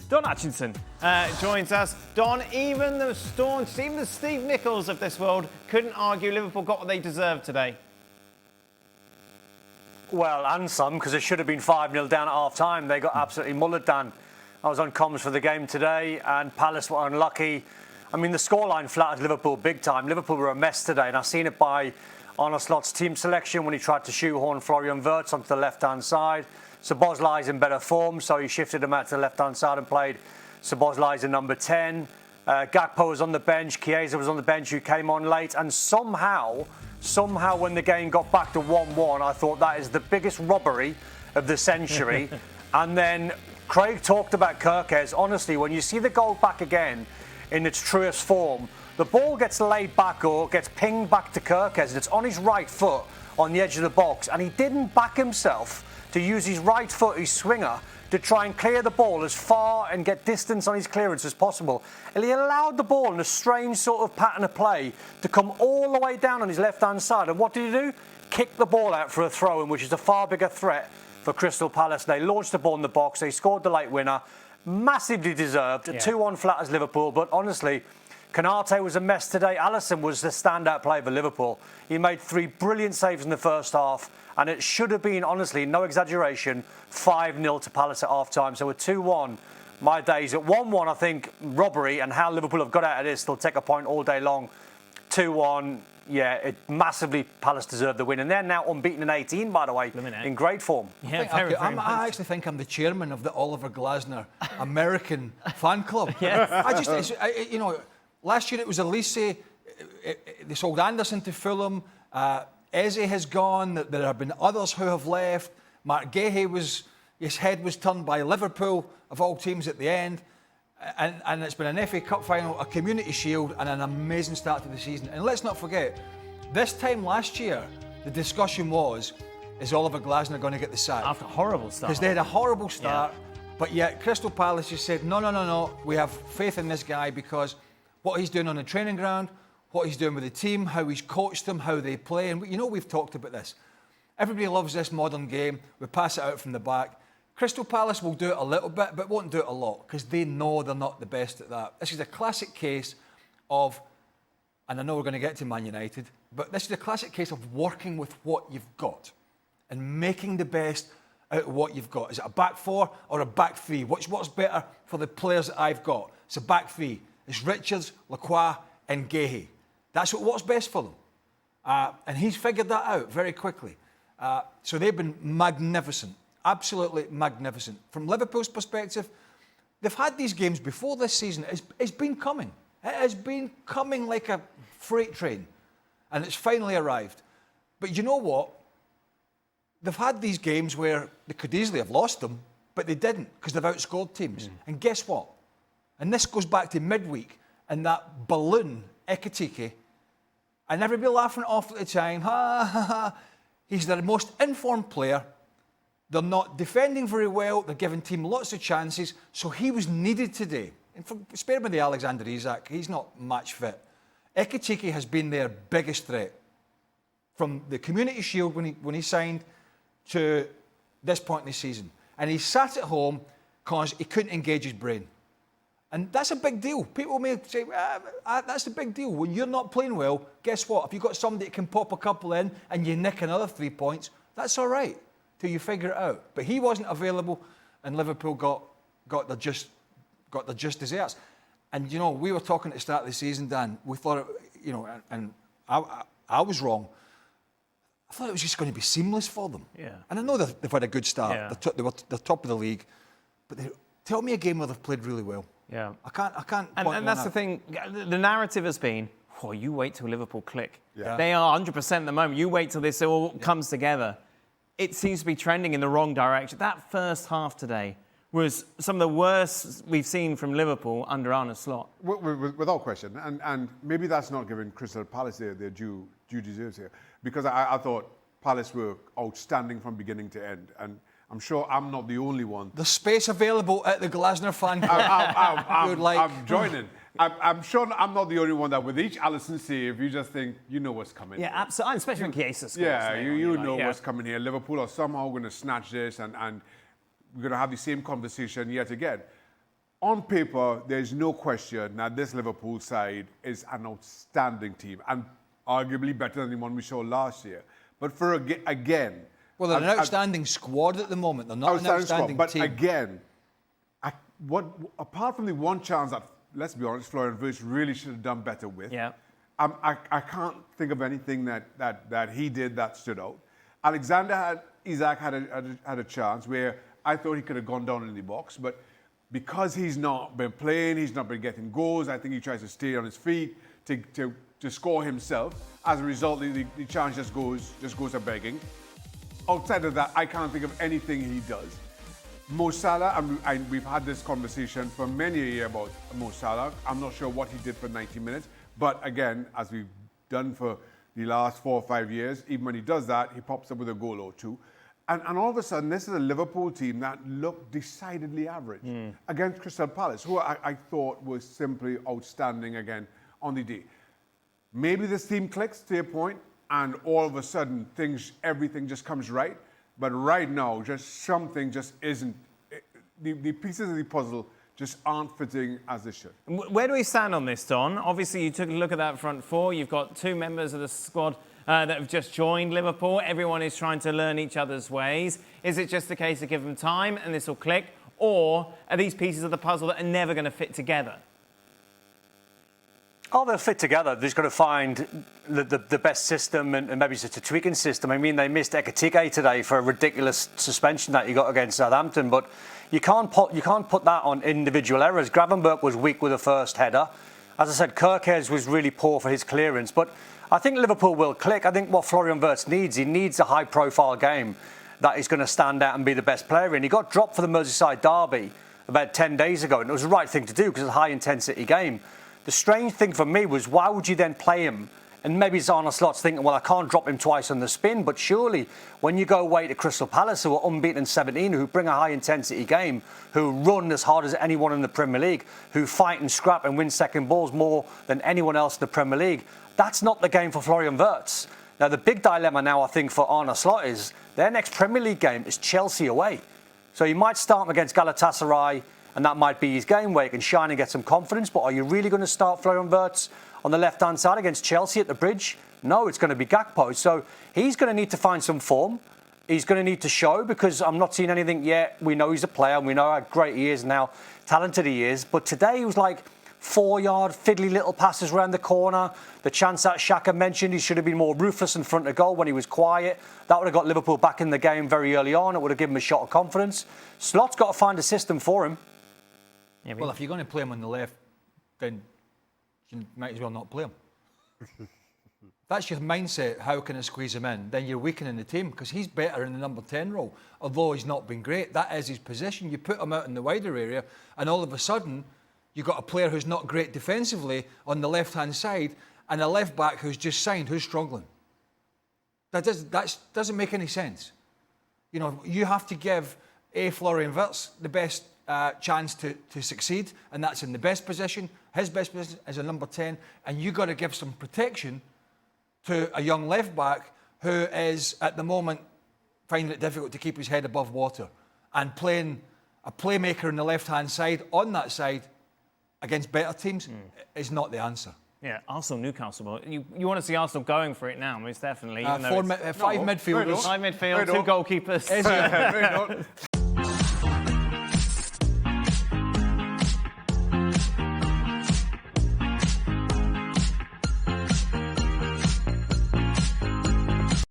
Don Hutchison joins us. Don, even the staunch, even the Steve Nichols of this world couldn't argue Liverpool got what they deserved today. Well, and some, because it should have been 5-0 down at half-time. They got absolutely mullered, Dan. I was on comms for the game today, and Palace were unlucky. I mean, the scoreline flattered Liverpool big time. Liverpool were a mess today, and I've seen it by Arne Slot's team selection when he tried to shoehorn Florian Wirtz onto the left-hand side. Szoboszlai's in better form, so he shifted him out to the left-hand side and played Szoboszlai's in number 10. Gakpo was on the bench, Chiesa was on the bench, who came on late, and somehow when the game got back to 1-1, I thought that is the biggest robbery of the century. And then Craig talked about Kirkes. Honestly, when you see the goal back again in its truest form, the ball gets laid back or gets pinged back to Kirkes, and it's on his right foot on the edge of the box, and he didn't back himself to use his right foot, his swinger, to try and clear the ball as far and get distance on his clearance as possible. And he allowed the ball in a strange sort of pattern of play to come all the way down on his left-hand side. And what did he do? Kick the ball out for a throw-in, which is a far bigger threat for Crystal Palace. They launched the ball in the box. They scored the late winner. Massively deserved. 2-1 flat as Liverpool. But honestly, Konate was a mess today. Alisson was the standout player for Liverpool. He made 3 brilliant saves in the first half. And it should have been, honestly, no exaggeration, 5-0 to Palace at half-time. So a 2-1, my days. At 1-1, I think, robbery and how Liverpool have got out of this, they'll take a point all day long. 2-1, yeah, it massively Palace deserved the win. And they're now unbeaten in 18, by the way, in great form. Yeah, I actually think I'm the chairman of the Oliver Glasner American fan club. Last year it was Elise. They sold Anderson to Fulham. Eze has gone. There have been others who have left. Mark Gahey his head was turned by Liverpool, of all teams, at the end. And it's been an FA Cup final, a Community Shield, and an amazing start to the season. And let's not forget, this time last year, the discussion was, is Oliver Glasner going to get the sack? After a horrible start. Because they had a horrible start, but yet Crystal Palace just said, no, we have faith in this guy because what he's doing on the training ground, what he's doing with the team, how he's coached them, how they play. And we've talked about this. Everybody loves this modern game. We pass it out from the back. Crystal Palace will do it a little bit, but won't do it a lot because they know they're not the best at that. This is a classic case of, and I know we're going to get to Man United, but this is a classic case of working with what you've got and making the best out of what you've got. Is it a back 4 or a back 3? What's better for the players that I've got? It's a back 3. It's Richards, Lacroix and Gahey. That's what's best for them. And he's figured that out very quickly. So they've been magnificent, absolutely magnificent. From Liverpool's perspective, they've had these games before this season. It's been coming. It has been coming like a freight train. And it's finally arrived. But you know what? They've had these games where they could easily have lost them, but they didn't because they've outscored teams. And guess what? And this goes back to midweek and that balloon, Ekitike, and everybody laughing it off at the time. Ha, ha, ha. He's the most informed player. They're not defending very well. They're giving team lots of chances. So he was needed today. And spare me the Alexander Isak. He's not match fit. Ekitike has been their biggest threat. From the Community Shield when he signed to this point in the season. And he sat at home because he couldn't engage his brain. And that's a big deal. People may say, that's a big deal. When you're not playing well, guess what? If you've got somebody that can pop a couple in and you nick another 3 points, that's all right till you figure it out. But he wasn't available and Liverpool got their just desserts. And, we were talking at the start of the season, Dan. We thought, and I was wrong. I thought it was just going to be seamless for them. Yeah. And I know they've had a good start. Yeah. They're top of the league. But tell me a game where they've played really well. Yeah. I can't. And that's the thing. The narrative has been, you wait till Liverpool click. Yeah. They are 100% at the moment. You wait till this all comes together. It seems to be trending in the wrong direction. That first half today was some of the worst we've seen from Liverpool under Arne Slot. Without question. And maybe that's not giving Crystal Palace their due deserves here. Because I thought Palace were outstanding from beginning to end. And I'm sure I'm not the only one. There's space available at the Glasner fan club. I'm joining. I'm sure I'm not the only one that with each Alisson save, you just think, you know what's coming. Yeah, absolutely. Especially when Chiesa scores. Yeah, you know what's coming here. Liverpool are somehow going to snatch this and we're going to have the same conversation yet again. on paper, there's no question that this Liverpool side is an outstanding team and arguably better than the one we saw last year. But for again, well, they're an outstanding squad at the moment. They're not an outstanding squad, team. But again, apart from the one chance that, let's be honest, Florian Wirtz really should have done better with. Yeah. I can't think of anything that he did that stood out. Isak had a chance where I thought he could have gone down in the box, but because he's not been playing, he's not been getting goals, I think he tries to stay on his feet to score himself. As a result, the chance just goes a begging. Outside of that, I can't think of anything he does. Mo Salah, and we've had this conversation for many a year about Mo Salah. I'm not sure what he did for 90 minutes, but again, as we've done for the last 4 or 5 years, even when he does that, he pops up with a goal or two. And all of a sudden, this is a Liverpool team that looked decidedly average against Crystal Palace, who I thought was simply outstanding again on the day. Maybe this team clicks, to your point, and all of a sudden, everything just comes right. But right now, just something just isn't. The pieces of the puzzle just aren't fitting as they should. Where do we stand on this, Don? Obviously, you took a look at that front four. You've got 2 members of the squad that have just joined Liverpool. Everyone is trying to learn each other's ways. Is it just a case of give them time and this will click? Or are these pieces of the puzzle that are never going to fit together? Oh, they'll fit together. They're just got to find the best system and maybe it's a tweaking system. I mean, they missed Ekitike today for a ridiculous suspension that he got against Southampton, but you can't put that on individual errors. Gravenberch was weak with the first header. As I said, Kirkes was really poor for his clearance, but I think Liverpool will click. I think what Florian Wirtz needs, he needs a high-profile game that is going to stand out and be the best player in. He got dropped for the Merseyside derby about 10 days ago, and it was the right thing to do because it's a high-intensity game. The strange thing for me was, why would you then play him? And maybe it's Arne Slot's thinking, well, I can't drop him twice on the spin, but surely when you go away to Crystal Palace, who are unbeaten in 17, who bring a high-intensity game, who run as hard as anyone in the Premier League, who fight and scrap and win second balls more than anyone else in the Premier League, that's not the game for Florian Wirtz. Now, the big dilemma now, I think, for Arne Slot is their next Premier League game is Chelsea away. So you might start him against Galatasaray, and that might be his game where he can shine and get some confidence. But are you really going to start Florian Wirtz on the left-hand side against Chelsea at the Bridge? No, it's going to be Gakpo. So he's going to need to find some form. He's going to need to show, because I'm not seeing anything yet. We know he's a player and we know how great he is and how talented he is. But today he was like 4-yard, fiddly little passes around the corner. The chance that Shaka mentioned, he should have been more ruthless in front of goal when he was quiet. That would have got Liverpool back in the game very early on. It would have given him a shot of confidence. Slot's got to find a system for him. Yeah, well, if you're going to play him on the left, then you might as well not play him. That's your mindset. How can I squeeze him in? Then you're weakening the team, because he's better in the number 10 role, although he's not been great. That is his position. You put him out in the wider area, and all of a sudden, you've got a player who's not great defensively on the left-hand side, and a left-back who's just signed, who's struggling. That doesn't make any sense. You know, you have to give Florian Wirtz the best chance to succeed, and that's in the best position. His best position is a number 10, and you got to give some protection to a young left back who is at the moment finding it difficult to keep his head above water, and playing a playmaker on the left hand side on that side against better teams is not the answer. Yeah, Arsenal, Newcastle. Well, you want to see Arsenal going for it now, most definitely. 5 midfielders. 5 midfield, 2 goalkeepers.